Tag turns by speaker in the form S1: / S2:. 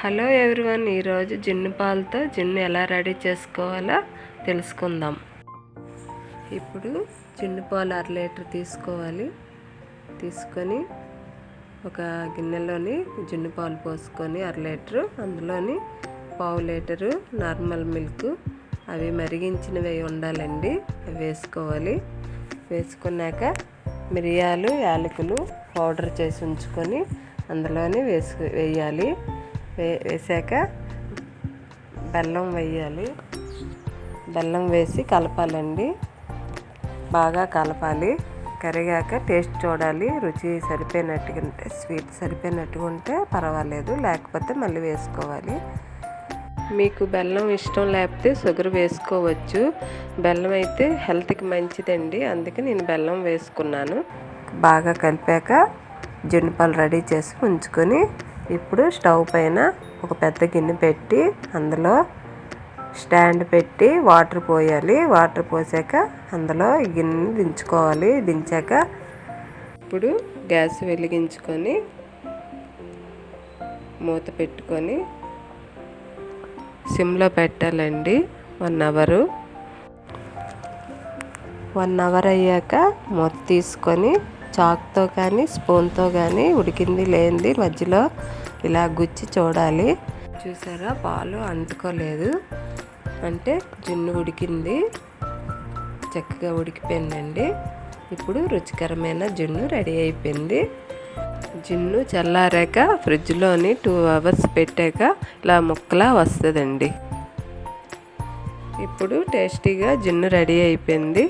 S1: Hello everyone, ఈరోజు జున్ను పాలతో జున్ను ఎలా రెడీ చేసుకోవాలో తెలుసుకుందాం. ఇప్పుడు జున్ను పాలు 1/2 లీటర్ తీసుకోవాలి. తీసుకొని ఒక గిన్నెలోని జున్ను పాలు పోసుకొని 1/2 లీటరు, అందులోని 1/2 లీటరు నార్మల్ మిల్క్, అవి మరిగించినవి ఉండాలండి, అవి వేసుకోవాలి. వేసుకున్నాక మిరియాలు, యాలకులు పౌడర్ చేసి ఉంచుకొని అందులోని వేయాలి. వేసాక బెల్లం వేయాలి. బెల్లం వేసి కలపాలండి, బాగా కలపాలి. కరిగాక టేస్ట్ చూడాలి, రుచి సరిపోయినట్టుగా ఉంటే, స్వీట్ సరిపోయినట్టుగా ఉంటే పర్వాలేదు, లేకపోతే మళ్ళీ వేసుకోవాలి. మీకు బెల్లం ఇష్టం లేకపోతే షుగర్ వేసుకోవచ్చు. బెల్లం అయితే హెల్త్కి మంచిదండి, అందుకే నేను బెల్లం వేసుకున్నాను. బాగా కలిపాక జున్ను పాలు రెడీ చేసి ఉంచుకొని ఇప్పుడు స్టవ్ పైన ఒక పెద్ద గిన్నె పెట్టి అందులో స్టాండ్ పెట్టి వాటర్ పోయాలి. వాటర్ పోసాక అందులో ఈ గిన్నెని దించుకోవాలి. దించాక ఇప్పుడు గ్యాస్ వెలిగించుకొని మూత పెట్టుకొని సిమ్లో పెట్టాలండి. 1 అవర్. 1 అవర్ అయ్యాక మూత తీసుకొని చాక్తో కానీ స్పూన్తో కానీ ఉడికింది లేనిది మధ్యలో ఇలా గుచ్చి చూడాలి. చూసారా, పాలు అంటుకోలేదు అంటే జున్ను ఉడికింది, చక్కగా ఉడికిపోయిందండి. ఇప్పుడు రుచికరమైన జున్ను రెడీ అయిపోయింది. జున్ను చల్లారాక ఫ్రిడ్జ్లోని 2 అవర్స్ పెట్టాక ఇలా ముక్కలా వస్తుందండి. ఇప్పుడు టేస్టీగా జున్ను రెడీ అయిపోయింది.